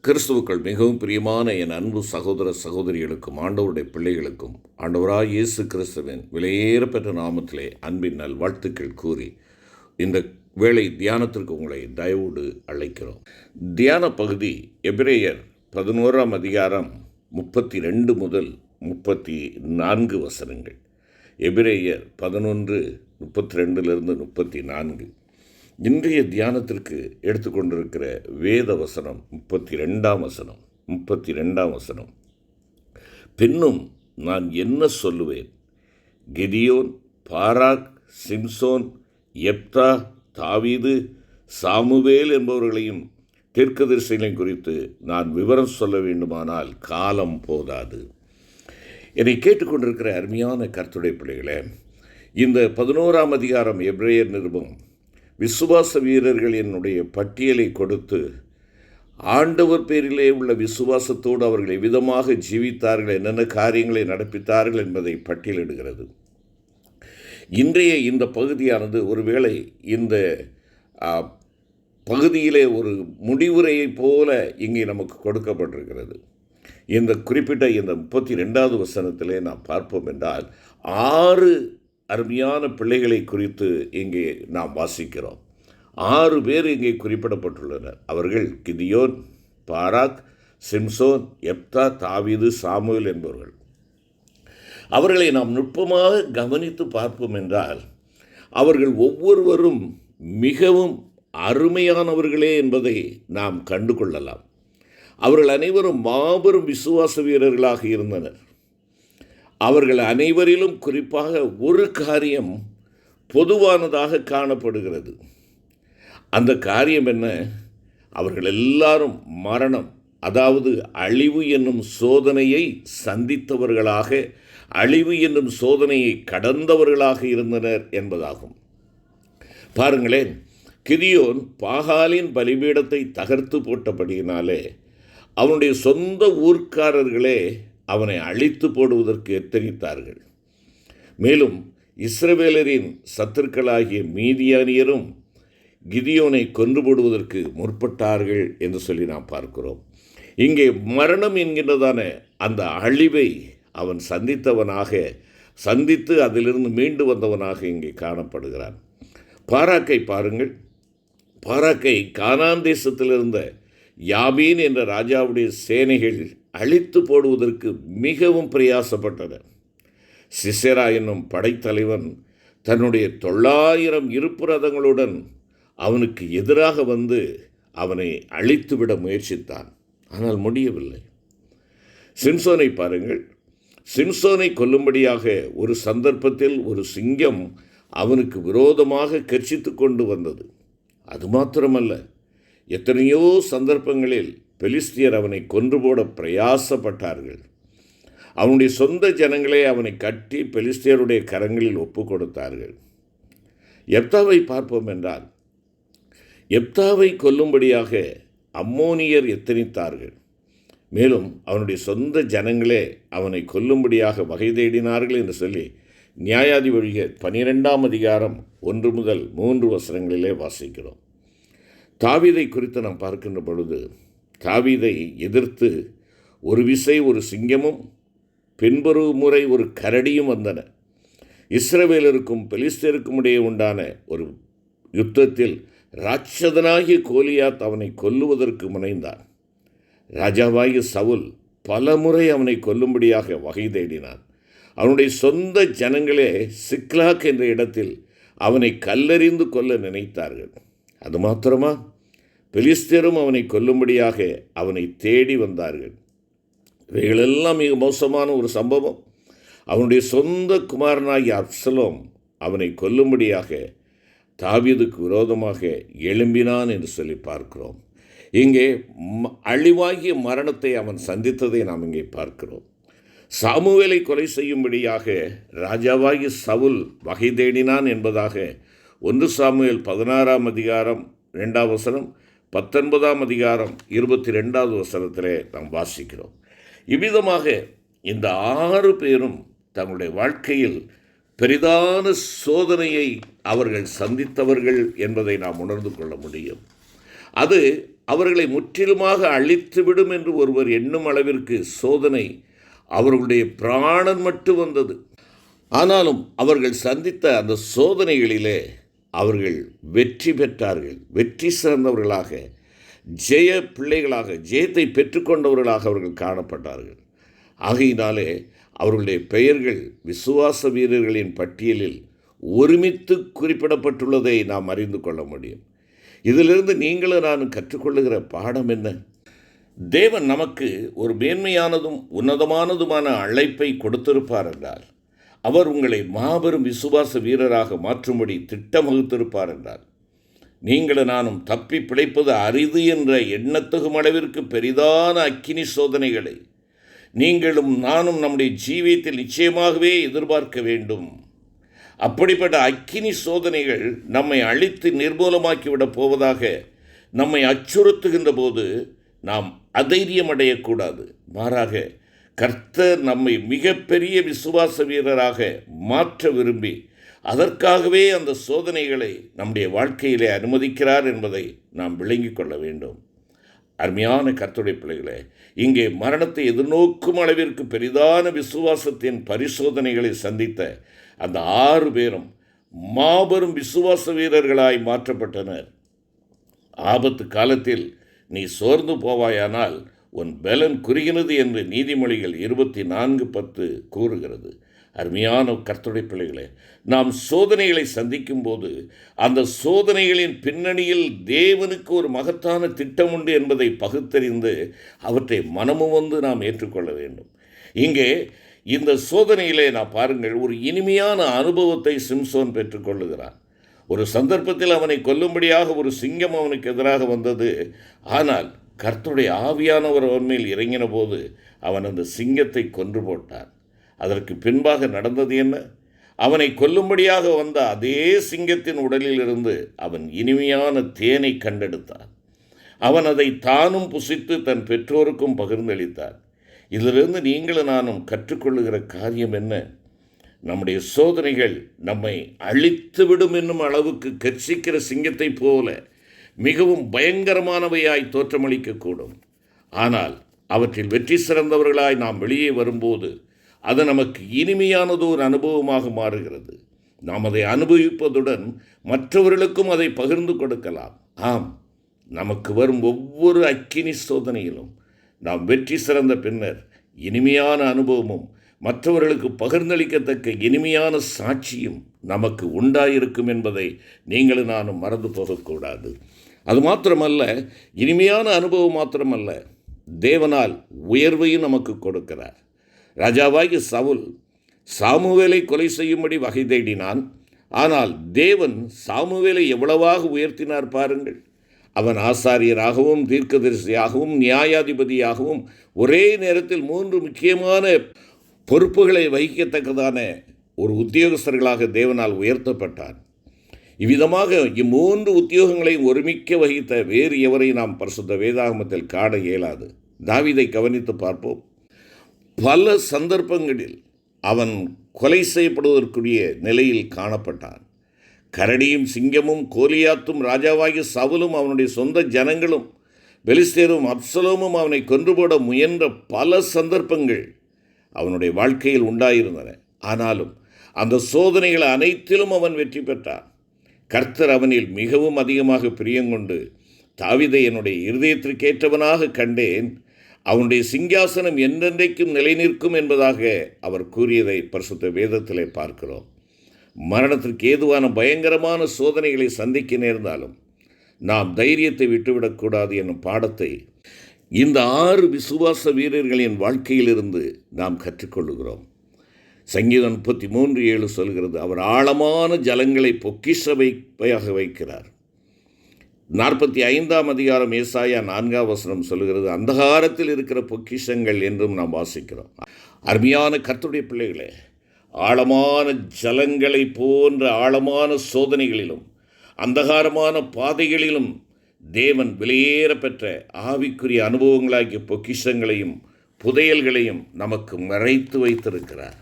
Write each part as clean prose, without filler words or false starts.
கிறிஸ்துவுக்குள் மிகவும் பிரியமான என் அன்பு சகோதர சகோதரிகளுக்கும் ஆண்டவருடைய பிள்ளைகளுக்கும் ஆண்டவராய் இயேசு கிறிஸ்துவின் விலையேறப்பெற்ற நாமத்திலே அன்பின் நல்வாழ்த்துக்கள் கூறி இந்த வேளை தியானத்திற்கு உங்களை தயவோடு அழைக்கிறோம். தியான பகுதி எபிரேயர் 11ஆம் அதிகாரம் 32 முதல் 34 வசனங்கள். எபிரேயர் 11:32 34. இன்றைய தியானத்திற்கு எடுத்துக்கொண்டிருக்கிற வேத வசனம் 32ஆம் வசனம். பின்னும் நான் என்ன சொல்லுவேன்? கெதியோன், பாராக், சிம்சோன், யெப்தா, தாவீது, சாமுவேல் என்பவர்களையும் தீர்க்கதரிசிகளையும் குறித்து நான் விவரம் சொல்ல வேண்டுமானால் காலம் போதாது. என்னை கேட்டுக்கொண்டிருக்கிற அருமையான கர்த்தருடைய பிள்ளைகளே, இந்த 11ஆம் அதிகாரம் எபிரேயர் நிருபம் விசுவாச வீரர்கள் என்னுடைய பட்டியலை கொடுத்து ஆண்டவர் பேரிலே உள்ள விசுவாசத்தோடு அவர்கள் எவ்விதமாக ஜீவித்தார்கள், என்னென்ன காரியங்களை நடப்பித்தார்கள் என்பதை பட்டியலிடுகிறது. இன்றைய இந்த பகுதியானது ஒருவேளை இந்த பகுதியிலே ஒரு முடிவுரையைப் போல இங்கே நமக்கு கொடுக்கப்பட்டிருக்கிறது. இந்த குறிப்பிட்ட இந்த 32வது வசனத்திலே நாம் பார்ப்போம் என்றால் 6 அருமையான பிள்ளைகளை குறித்து இங்கே நாம் வாசிக்கிறோம். 6 பேர் இங்கே குறிப்பிடப்பட்டுள்ளனர். அவர்கள் கிதியோன், பாராக், சிம்சோன், யெப்தா, தாவீது, சாமுவேல் என்பவர்கள். அவர்களை நாம் நுட்பமாக கவனித்து பார்ப்போம் என்றால் அவர்கள் ஒவ்வொருவரும் மிகவும் அருமையானவர்களே என்பதை நாம் கண்டு கொள்ளலாம். அவர்கள் அனைவரும் மாபெரும் விசுவாச வீரர்களாக இருந்தனர். அவர்கள் அனைவரிலும் குறிப்பாக ஒரு காரியம் பொதுவானதாக காணப்படுகிறது. அந்த காரியம் என்ன? அவர்கள் எல்லாரும் மரணம், அதாவது அழிவு என்னும் சோதனையை சந்தித்தவர்களாக, அழிவு என்னும் சோதனையை கடந்தவர்களாக இருந்தனர் என்பதாகும். பாருங்களேன், கிதியோன் பாகாலின் பலிபீடத்தை தகர்த்து போட்டபடியினாலே அவனுடைய சொந்த ஊர்க்காரர்களே அவனை அழித்து போடுவதற்கு எத்தனித்தார்கள். மேலும் இஸ்ரவேலரின் சத்துருக்களாகிய மீதியானியரும் கிதியோனை கொன்று போடுவதற்கு முற்பட்டார்கள் என்று சொல்லி நாம் பார்க்கிறோம். இங்கே மரணம் என்கின்றதான அந்த அழிவை அவன் சந்தித்து அதிலிருந்து மீண்டு வந்தவனாக இங்கே காணப்படுகிறான். பாராக்கை பாருங்கள். பாராக்கை கானான் தேசத்தில் இருந்த யாபீன் என்ற ராஜாவுடைய சேனைகள் அழித்து போடுவதற்கு மிகவும் பிரயாசப்பட்டனர். சிசெரா என்னும் படைத்தலைவன் தன்னுடைய 900 இருப்பு ரதங்களுடன் அவனுக்கு எதிராக வந்து அவனை அழித்துவிட முயற்சித்தான். ஆனால் முடியவில்லை. சிம்சோனை பாருங்கள். சிம்சோனை கொல்லும்படியாக ஒரு சந்தர்ப்பத்தில் ஒரு சிங்கம் அவனுக்கு விரோதமாக கர்ச்சித்து கொண்டு வந்தது. அது மாத்திரமல்ல, எத்தனையோ சந்தர்ப்பங்களில் பெலிஸ்தியர் அவனை கொன்று போட பிரயாசப்பட்டார்கள். அவனுடைய சொந்த ஜனங்களே அவனை கட்டி பெலிஸ்தியருடைய கரங்களில் ஒப்பு கொடுத்தார்கள். யெப்தாவை பார்ப்போம் என்றால், யெப்தாவை கொல்லும்படியாக அம்மோனியர் எத்தனித்தார்கள். மேலும் அவனுடைய சொந்த ஜனங்களே அவனை கொல்லும்படியாக வகை தேடினார்கள் என்று சொல்லி நியாயாதிபதிகள் 12ஆம் அதிகாரம் 1 முதல் 3 வசனங்களிலே வாசிக்கிறோம். தாவீதை குறித்து நாம் பார்க்கின்ற பொழுது, தாவீதை எதிர்த்து ஒரு விசை ஒரு சிங்கமும் பின்பொரு முறை ஒரு கரடியும் வந்தன. இஸ்ரவேலருக்கும் பெலிஸ்தருக்கும் இடையே உண்டான ஒரு யுத்தத்தில் ராட்சதனாகிய கோலியாத் அவனை கொல்லுவதற்கு முனைந்தான். ராஜாவாகிய சவுல் பல முறை அவனை கொல்லும்படியாக வகை தேடினான். அவனுடைய சொந்த ஜனங்களே சிக்லாக் என்ற இடத்தில் அவனை கல்லெறிந்து கொல்ல நினைத்தார்கள். அது மாத்திரமா, பெலிஸ்தரும் அவனை கொல்லும்படியாக அவனை தேடி வந்தார்கள். இவைகளெல்லாம் மிக மோசமான ஒரு சம்பவம். அவனுடைய சொந்த குமாரனாகிய அப்சலோம் அவனை கொல்லும்படியாக தாவீதுக்கு விரோதமாக எழும்பினான் என்று சொல்லி பார்க்கிறோம். இங்கே அழிவாகிய மரணத்தை அவன் சந்தித்ததை நாம் இங்கே பார்க்கிறோம். சாமுவேலை கொலை செய்யும்படியாக ராஜாவாகிய சவுல் வகை தேடினான் என்பதாக 1 சாமுவேல் 16ஆம் அதிகாரம் 2ஆம் வசனம், 19ஆம் அதிகாரம் 22வது வசனத்திலே நாம் வாசிக்கிறோம். இவ்விதமாக இந்த 6 பேரும் தங்களுடைய வாழ்க்கையில் பெரிதான சோதனையை அவர்கள் சந்தித்தவர்கள் என்பதை நாம் உணர்ந்து கொள்ள முடியும். அது அவர்களை முற்றிலுமாக அழித்துவிடும் என்று ஒருவர் எண்ணும் அளவிற்கு சோதனை அவர்களுடைய பிராணன் மட்டும் வந்தது. ஆனாலும் அவர்கள் சந்தித்த அந்த சோதனைகளிலே அவர்கள் வெற்றி பெற்றார்கள். வெற்றி சிறந்தவர்களாக, ஜெய பிள்ளைகளாக, ஜெயத்தை பெற்றுக்கொண்டவர்களாக அவர்கள் காணப்பட்டார்கள். ஆகையினாலே அவர்களுடைய பெயர்கள் விசுவாச வீரர்களின் பட்டியலில் ஒருமித்து குறிப்பிடப்பட்டுள்ளதை நாம் அறிந்து கொள்ள முடியும். இதிலிருந்து நீங்களும் நானும் கற்றுக்கொள்ளுகிற பாடம் என்ன? தேவன் நமக்கு ஒரு மேன்மையானதும் உன்னதமானதுமான அழைப்பை கொடுத்திருப்பார் என்றால், அவர் உங்களை மாபெரும் விசுவாச வீரராக மாற்றும்படி திட்டம் வகுத்திருப்பார் என்றால், நீங்களும் நானும் தப்பி பிழைப்பது அரிது என்ற எண்ணத்தகும் அளவிற்கு பெரிதான அக்கினி சோதனைகளை நீங்களும் நானும் நம்முடைய ஜீவியத்தில் நிச்சயமாகவே எதிர்பார்க்க வேண்டும். அப்படிப்பட்ட அக்கினி சோதனைகள் நம்மை அழித்து நிர்மூலமாக்கிவிடப் போவதாக நம்மை அச்சுறுத்துகின்ற போது நாம் அதைரியம் அடையக்கூடாது. மாறாக கர்த்தர் நம்மை மிகப்பெரிய விசுவாச வீரராக மாற்ற விரும்பி அதற்காகவே அந்த சோதனைகளை நம்முடைய வாழ்க்கையிலே அனுமதிக்கிறார் என்பதை நாம் விளங்கிக் கொள்ள வேண்டும். அருமையான கர்த்தருடைய பிள்ளைகளே, இங்கே மரணத்தை எதிர்நோக்கும் அளவிற்கு பெரிதான விசுவாசத்தின் பரிசோதனைகளை சந்தித்த அந்த 6 பேரும் மாபெரும் விசுவாச வீரர்களாய் மாற்றப்பட்டனர். ஆபத்து காலத்தில் நீ சோர்ந்து போவாயானால் உன் பலன் குறுகினது என்று நீதிமொழிகள் 24:10 கூறுகிறது. அருமையான கர்த்தருடைய பிள்ளைகளே, நாம் சோதனைகளை சந்திக்கும் போது அந்த சோதனைகளின் பின்னணியில் தேவனுக்கு ஒரு மகத்தான திட்டம் உண்டு என்பதை பகுத்தறிந்து அவற்றை மனமும் வந்து நாம் ஏற்றுக்கொள்ள வேண்டும். இங்கே இந்த சோதனையிலே நான் பாருங்கள், ஒரு இனிமையான அனுபவத்தை சிம்சோன் பெற்றுக்கொள்ளுகிறான். ஒரு சந்தர்ப்பத்தில் அவனை கொல்லும்படியாக ஒரு சிங்கம் அவனுக்கு எதிராக வந்தது. ஆனால் கர்த்தருடைய ஆவியானவர் அவன் மேல் இறங்கின போது அவன் அந்த சிங்கத்தை கொன்று போட்டான். அதற்கு பின்பாக நடந்தது என்ன? அவனை கொல்லும்படியாக வந்த அதே சிங்கத்தின் உடலிலிருந்து அவன் இனிமையான தேனை கண்டெடுத்தான். அவன் அதை தானும் புசித்து தன் பெற்றோருக்கும் பகிர்ந்தளித்தான். இதிலிருந்து நீங்களும் நானும் கற்றுக்கொள்ளுகிற காரியம் என்ன? நம்முடைய சோதனைகள் நம்மை அழித்துவிடும் என்னும் அளவுக்கு கர்ச்சிக்கிற சிங்கத்தை போல மிகவும் பயங்கரமானவையாய் தோற்றமளிக்கக்கூடும். ஆனால் அவற்றில் வெற்றி சிறந்தவர்களாய் நாம் வெளியே வரும்போது அது நமக்கு இனிமையானதொரு அனுபவமாக மாறுகிறது. நாம் அதை அனுபவிப்பதுடன் மற்றவர்களுக்கும் அதை பகிர்ந்து கொடுக்கலாம். ஆம், நமக்கு வரும் ஒவ்வொரு அக்கினி சோதனையிலும் நாம் வெற்றி சிறந்த பின்னர் இனிமையான அனுபவமும் மற்றவர்களுக்கு பகிர்ந்தளிக்கத்தக்க இனிமையான சாட்சியும் நமக்கு உண்டாயிருக்கும் என்பதை நீங்களும் நானும் மறந்து போகக்கூடாது. அது மாத்திரமல்ல, இனிமையான அனுபவம் மாத்திரமல்ல, தேவனால் உயர்வையும் நமக்கு கொடுக்கிறார். ராஜாவாகிய சவுல் சாமுவேலை கொலை செய்யும்படி வகை தேடினான். ஆனால் தேவன் சாமுவேலை எவ்வளவாக உயர்த்தினார் பாருங்கள். அவன் ஆசாரியராகவும் தீர்க்கதரிசியாகவும் நியாயாதிபதியாகவும் ஒரே நேரத்தில் 3 முக்கியமான பொறுப்புகளை வகிக்கத்தக்கதான ஒரு உத்தியோகஸ்தர்களாக தேவனால் உயர்த்தப்பட்டான். இவ்விதமாக 3 உத்தியோகங்களையும் ஒருமிக்க வகித்த வேறு எவரை நாம் பரிசுத்த வேதாகமத்தில் காண இயலாது. தாவீதை கவனித்து பார்ப்போம். பல சந்தர்ப்பங்களில் அவன் கொலை செய்யப்படுவதற்குரிய நிலையில் காணப்பட்டான். கரடியும் சிங்கமும் கோலியாத்தும் ராஜாவாகிய சவுலும் அவனுடைய சொந்த ஜனங்களும் பெலிஸ்தேரும் அப்சலோமும் அவனை கொன்று போட முயன்ற பல சந்தர்ப்பங்கள் அவனுடைய வாழ்க்கையில் உண்டாயிருந்தன. ஆனாலும் அந்த சோதனைகள் அனைத்திலும் அவன் வெற்றி பெற்றான். கர்த்தர் அவனில் மிகவும் அதிகமாக பிரியங்கொண்டு, தாவீதை என்னுடைய இருதயத்திற்கேற்றவனாக கண்டேன், அவனுடைய சிங்காசனம் என்றென்றைக்கும் நிலை நிற்கும் என்பதாக அவர் கூறியதை பரிசுத்த வேதத்திலே பார்க்கிறோம். மரணத்திற்கு ஏதுவான பயங்கரமான சோதனைகளை சந்திக்க நேர்ந்தாலும் நாம் தைரியத்தை விட்டுவிடக்கூடாது என்னும் பாடத்தை இந்த 6 விசுவாச வீரர்களின் வாழ்க்கையிலிருந்து நாம் கற்றுக்கொள்ளுகிறோம். சங்கீதம் 33:7 சொல்கிறது, அவர் ஆழமான ஜலங்களை பொக்கிஷ வைப்பாக வைக்கிறார். 45ஆம் அதிகாரம் ஏசாயா 4ஆம் வசனம் சொல்கிறது, அந்தகாரத்தில் இருக்கிற பொக்கிஷங்கள் என்றும் நாம் வாசிக்கிறோம். அருமையான கர்த்தருடைய பிள்ளைகளே, ஆழமான ஜலங்களை போன்ற ஆழமான சோதனைகளிலும் அந்தகாரமான பாதைகளிலும் தேவன் வெளியேற பெற்ற ஆவிக்குரிய அனுபவங்களாகிய பொக்கிஷங்களையும் புதையல்களையும் நமக்கு மறைத்து வைத்திருக்கிறார்.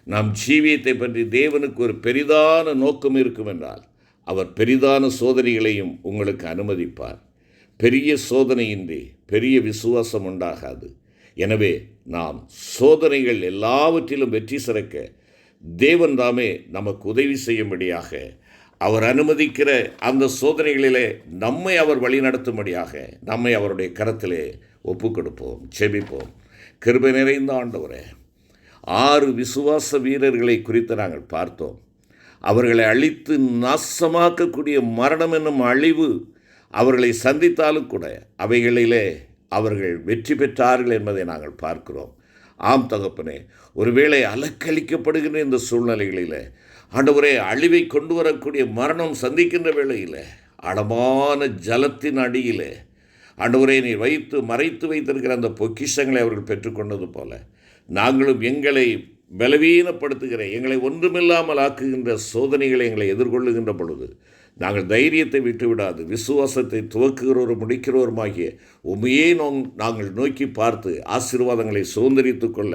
நம் ஜீவியத்தை பற்றி தேவனுக்கு ஒரு பெரிதான நோக்கம் இருக்கும் என்றால் அவர் பெரிதான சோதனைகளையும் உங்களுக்கு அனுமதிப்பார். பெரிய சோதனையின்றி பெரிய விசுவாசம் உண்டாகாது. எனவே நாம் சோதனைகள் எல்லாவற்றிலும் வெற்றி சிறக்க தேவன் தாமே நமக்கு உதவி செய்யும்படியாக, அவர் அனுமதிக்கிற அந்த சோதனைகளிலே நம்மை அவர் வழிநடத்தும்படியாக நம்மை அவருடைய கரத்திலே ஒப்பு கொடுப்போம். செபிப்போம். கிருபை நிறைந்த ஆண்டவரே, 6 விசுவாச வீரர்களை குறித்து நாங்கள் பார்த்தோம். அவர்களை அழித்து நாசமாக்கக்கூடிய மரணம் என்னும் அழிவு அவர்களை சந்தித்தாலும் கூட அவைகளிலே அவர்கள் வெற்றி பெற்றார்கள் என்பதை நாங்கள் பார்க்கிறோம். ஆம் தகப்பனே, ஒருவேளை அலக்களிக்கப்படுகின்ற இந்த சூழ்நிலைகளில் ஆண்டவரே, அழிவை கொண்டு வரக்கூடிய மரணம் சந்திக்கின்ற வேளையில் ஆழமான ஜலத்தின் அடியில் ஆண்டவரே நீர் மறைத்து வைத்திருக்கிற அந்த பொக்கிஷங்களை அவர்கள் பெற்றுக்கொண்டது போல நாங்களும் எங்களை பலவீனப்படுத்துகிற, எங்களை ஒன்றுமில்லாமல் ஆக்குகின்ற சோதனைகளை எங்களை எதிர்கொள்ளுகின்ற பொழுது நாங்கள் தைரியத்தை விட்டுவிடாது விசுவாசத்தை துவக்குகிறோரும் முடிக்கிறோருமாகிய உண்மையே நாங்கள் நோக்கி பார்த்து ஆசீர்வாதங்களை சுதந்திரித்து கொள்ள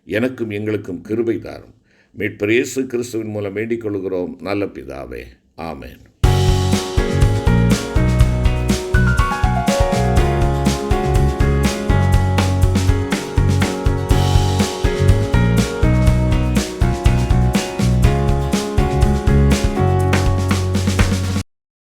எனக்கும் எங்களுக்கும் கிருபை தாரும். மீட்பர் இயேசு கிறிஸ்துவின் மூலம் வேண்டிக் கொள்கிறோம் நல்ல பிதாவே. ஆமென்.